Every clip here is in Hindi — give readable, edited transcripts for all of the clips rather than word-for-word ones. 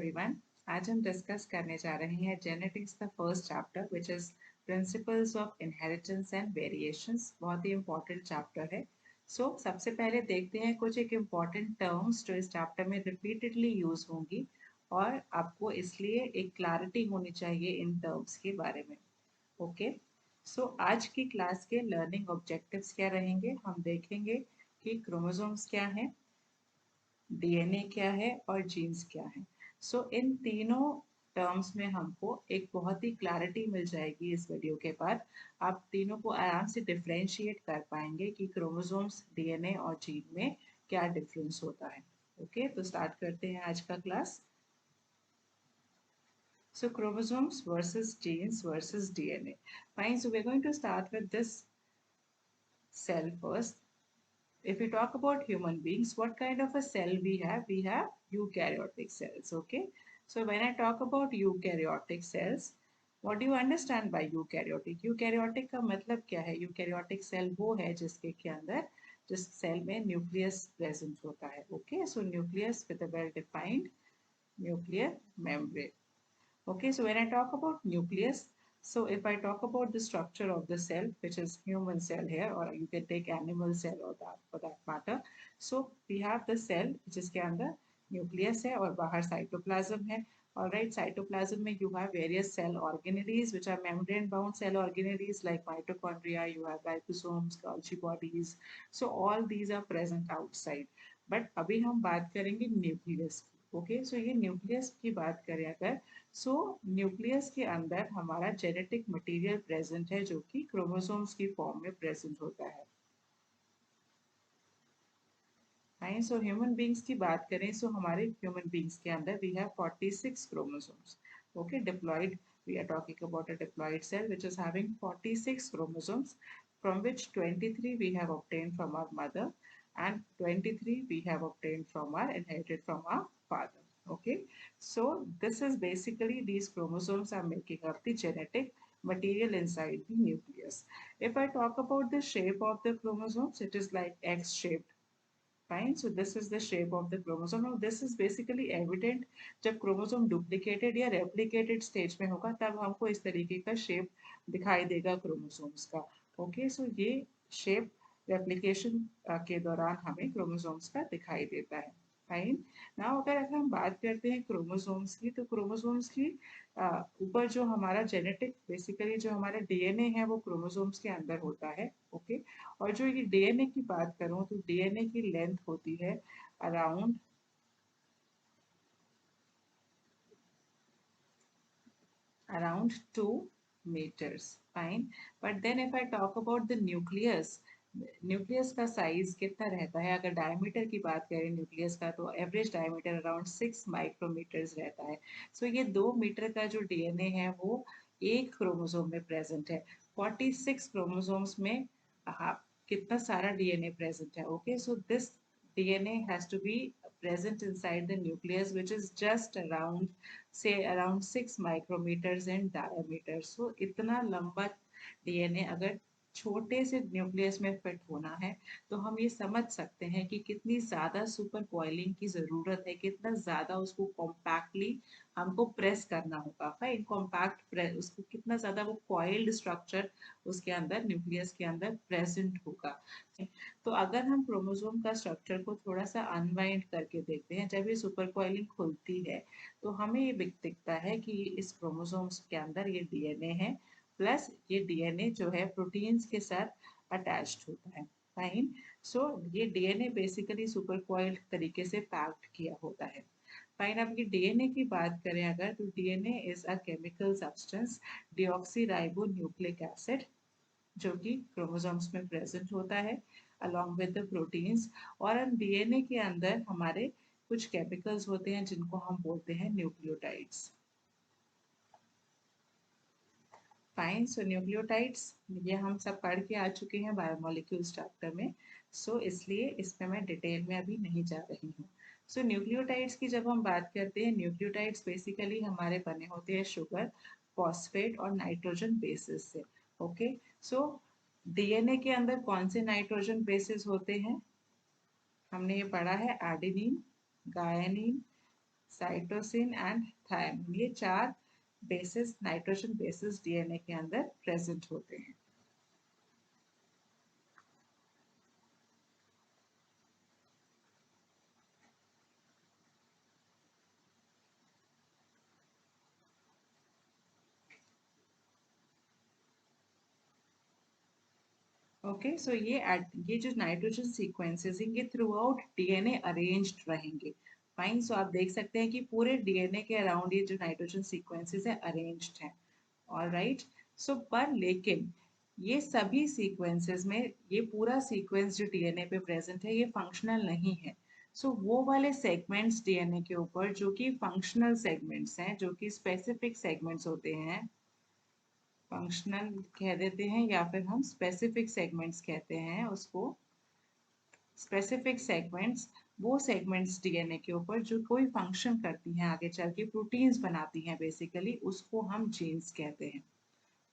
एवरीवन। आज हम डिस्कस करने जा रहे हैं जेनेटिक्स का first chapter which is principles of inheritance and variations. बहुत ही इंपॉर्टेंट चैप्टर है। सबसे पहले देखते हैं कुछ एक इम्पॉर्टेंट टर्म्स जो इस चैप्टर में रिपीटेडली यूज होंगी और आपको इसलिए एक क्लैरिटी होनी चाहिए इन टर्म्स के बारे में। ओके, आज की क्लास के लर्निंग ऑब्जेक्टिव्स क्या रहेंगे, हम देखेंगे कि क्रोमोसोम्स क्या है, डीएनए क्या है और जीन्स क्या है। इन तीनों टर्म्स में हमको एक बहुत ही क्लैरिटी मिल जाएगी इस वीडियो के बाद। आप तीनों को आराम से डिफरेंशिएट कर पाएंगे कि क्रोमोसोम्स, डीएनए और जीन में क्या डिफरेंस होता है। ओके, तो स्टार्ट करते हैं आज का class. Chromosomes versus genes versus DNA. Fine, so we're going to start with this cell first. If we talk about human beings, what kind of a cell we have? We have eukaryotic cells. Okay, so when I talk about eukaryotic cells, what do you understand by eukaryotic? Eukaryotic का मतलब क्या है? Eukaryotic cell वो है जिसके के अंदर जिस सेल में न्यूक्लियस प्रेजेंट होता है। Okay, so nucleus with a well defined nuclear membrane. Okay, so when I talk about nucleus, so if I talk about the structure of the cell, which is human cell here, or you can take animal cell or that for that matter. So we have the cell जिसके अंदर nucleus है और बाहर cytoplasm है. Alright, cytoplasm में you have various cell organelles which are membrane bound cell organelles like mitochondria, you have ribosomes, Golgi bodies. So all these are present outside. But अभी हम बात करेंगे न्यूक्लियस की। ओके, सो ये न्यूक्लियस की बात करें अगर, न्यूक्लियस के अंदर हमारा जेनेटिक मटेरियल प्रेजेंट है जो कि क्रोमोसोम्स की फॉर्म में प्रेजेंट होता है। फाइन, सो ह्यूमन बींग्स की बात करें, हमारे ह्यूमन बींग्स के अंदर we have 46 chromosomes. Okay, diploid, we are talking about a diploid cell which is having 46 chromosomes, from which 23 we have obtained from our mother and 23 we have obtained from our inherited from our father. Okay, so this is basically these chromosomes are making up the genetic material inside the nucleus. If I talk about the shape of the chromosomes, it is like X shaped. Fine, so this is the shape of the chromosome. Now this is basically evident जब chromosome duplicated या replicated stage में होगा तब हमको इस तरीके का shape दिखाई देगा chromosomes का। Okay, so ये shape replication के दौरान हमें chromosomes का दिखाई देता है। फाइन, नाउ अगर हम बात करते हैं क्रोमोसोम्स की, तो क्रोमोसोम्स की ऊपर जो हमारा जेनेटिक बेसिकली जो हमारा डीएनए है वो क्रोमोसोम्स के अंदर होता है। ओके, और जो ये डीएनए की बात करूं तो डीएनए की लेंथ होती है around around 2 meters. Fine, but then if I talk about the nucleus, nucleus का साइज कितना रहता है? अगर डायमीटर की बात करें न्यूक्लियस का, तो एवरेज डायमीटर अराउंड 6 माइक्रोमीटर्स रहता है। ये 2 मीटर का जो डीएनए है वो एक क्रोमोसोम में प्रेजेंट है। 46 क्रोमोसोम्स में हाँ, कितना सारा डीएनए प्रेजेंट है? Okay, so this DNA has to be present inside the nucleus, which is just around, say around 6 micrometers in diameter. So इतना लंबा DNA अगर छोटे से न्यूक्लियस में फिट होना है तो हम ये समझ सकते हैं कि कितनी ज़्यादा सुपर कॉइलिंग की ज़रूरत है, कितना ज़्यादा उसको कॉम्पैक्टली हमको प्रेस करना होगा। फाइन, कॉम्पैक्ट प्रेस, उसको कितना ज़्यादा वो कॉइल्ड स्ट्रक्चर उसके अंदर न्यूक्लियस के अंदर प्रेजेंट होगा। तो अगर हम क्रोमोसोम का स्ट्रक्चर को थोड़ा सा अनवाइंड करके देखते हैं, जब ये सुपर कॉइलिंग खुलती है तो हमें ये दिखता है कि इस क्रोमोसोम्स के अंदर ये डीएनए है, प्लस ये डीएनए जो है प्रोटीन्स के साथ अटैच्ड होता है। फाइन, सो ये डीएनए बेसिकली सुपर कॉइल्ड तरीके से पैक्ड किया होता है। फाइन, अब ये डीएनए की बात करें अगर, तो DNA is a chemical substance, deoxy ribo nucleic acid, जो कि क्रोमोसोम्स में प्रेजेंट होता है along with the proteins। और हम डीएनए के अंदर हमारे कुछ केमिकल्स होते हैं जिनको हम बोलते हैं न्यूक्लियोटाइड्स। फाइन, सो न्यूक्लियोटाइड्स ये हम सब पढ़ के आ चुके हैं बायोमोलिक्यूल्स चैप्टर में, इसलिए इसमें मैं डिटेल में अभी नहीं जा रही हूँ। न्यूक्लियोटाइड्स की जब हम बात करते हैं, न्यूक्लियोटाइड्स बेसिकली हमारे बने होते हैं शुगर, फॉस्फेट और नाइट्रोजन बेसिस से। ओके, सो डीएनए के अंदर कौन से नाइट्रोजन बेसिस होते हैं? हमने ये पढ़ा है एडेनिन, गायनिन, साइटोसिन एंड थायमिन, ये 4 बेसिस, नाइट्रोजन बेसिस डीएनए के अंदर प्रेजेंट होते हैं। ओके, सो ये जो नाइट्रोजन सीक्वेंसेस हैं ये थ्रू आउट डीएनए अरेंज्ड रहेंगे। फाइन, सो आप देख सकते हैं कि पूरे डीएनए के अराउंड ये जो नाइट्रोजन सीक्वेंसेस है अरेंज्ड हैं। ऑलराइट, सो पर लेकिन ये सभी सीक्वेंसेस में ये पूरा सीक्वेंस जो डीएनए पे प्रेजेंट है ये फंक्शनल नहीं है। सो वो वाले सेगमेंट्स डीएनए के ऊपर जो कि फंक्शनल सेगमेंट्स हैं, जो कि स्पेसिफिक सेगमेंट्स होते हैं, फंक्शनल कह देते हैं या फिर हम स्पेसिफिक सेगमेंट्स कहते हैं उसको, स्पेसिफिक सेगमेंट्स, वो सेगमेंट्स डीएनए के ऊपर जो कोई फंक्शन करती हैं आगे चल के, प्रोटीन्स बनाती हैं बेसिकली, उसको हम जीन्स कहते हैं।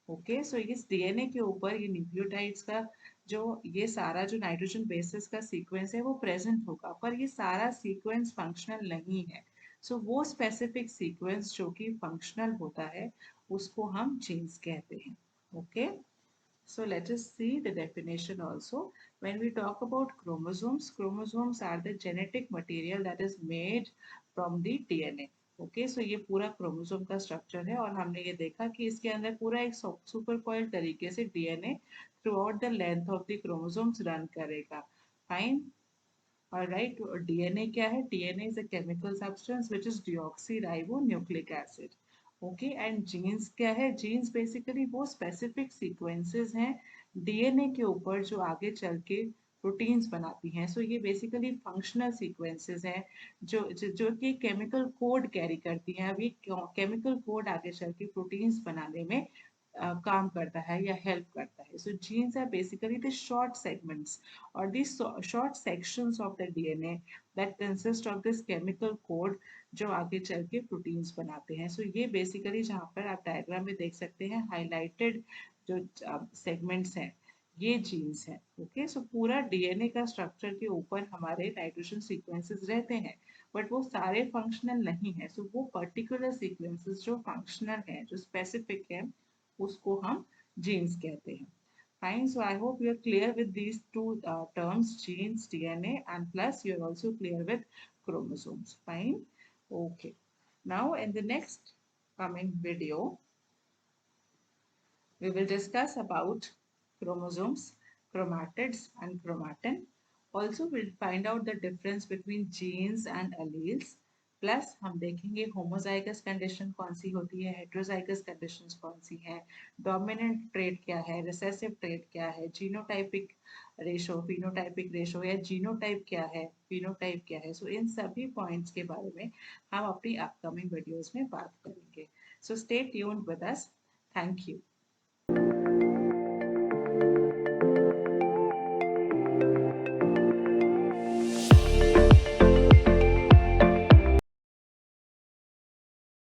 ओके, सो इस डीएनए के ऊपर ये न्यूक्लियोटाइड्स का जो ये सारा जो नाइट्रोजन बेसिस का सीक्वेंस है वो प्रेजेंट होगा, पर ये सारा सीक्वेंस फंक्शनल नहीं है। सो वो स्पेसिफिक सीक्वेंस जो कि फंक्शनल होता है उसको हम जीन्स कहते हैं। Okay, so let us see the definition also. When we talk about chromosomes, chromosomes are the genetic material that is made from the DNA. Okay, so ये पूरा क्रोमोसोम का स्ट्रक्चर है और हमने ये देखा कि इसके अंदर पूरा एक सुपर कॉइल तरीके से DNA throughout the length of the chromosomes run करेगा। फाइन, ऑलराइट, डीएनए क्या है? DNA is a chemical substance which is deoxyribonucleic acid. Okay, and genes क्या है? जीन्स बेसिकली वो स्पेसिफिक सीक्वेंसेस हैं डीएनए के ऊपर जो आगे चल के प्रोटीन्स बनाती हैं। सो ये बेसिकली फंक्शनल सीक्वेंसेस हैं जो कि केमिकल कोड कैरी करती हैं। अभी केमिकल कोड आगे चल के प्रोटीन्स बनाने में काम करता है या हेल्प करता है। So genes are basically the short segments or these short sections of the DNA that consist of this chemical code जो आगे चल के प्रोटीन्स बनाते हैं। सो ये बेसिकली जहाँ पर आप डायग्राम में देख सकते हैं हाईलाइटेड जो सेगमेंट्स हैं ये जीन्स हैं। ओके, सो पूरा डीएनए का स्ट्रक्चर के ऊपर हमारे नाइट्रोजन सीक्वेंसेस रहते हैं, बट वो सारे फंक्शनल नहीं है। सो वो पर्टिकुलर सीक्वेंसेस जो फंक्शनल है, जो स्पेसिफिक है, उसको हम जीन्स कहते हैं। Fine. So I hope you are clear with these two terms, genes, DNA, and plus you are also clear with chromosomes. Fine. Okay. Now in the next coming video, we will discuss about chromosomes, chromatids, and chromatin. Also, we'll find out the difference between genes and alleles. Plus हम देखेंगे होमोजाइगस कंडीशन कौन सी होती है, हेट्रोजाइगस कंडीशंस कौन सी हैं, डोमिनेंट ट्रेट क्या है, रिसेसिव ट्रेट क्या है, जीनोटाइपिक रेशो, फिनोटाइपिक रेशो या जीनोटाइप क्या है, फिनोटाइप क्या है। सो इन सभी पॉइंट्स के बारे में हम अपनी अपकमिंग वीडियोस में बात करेंगे। So stay tuned with us. Thank you.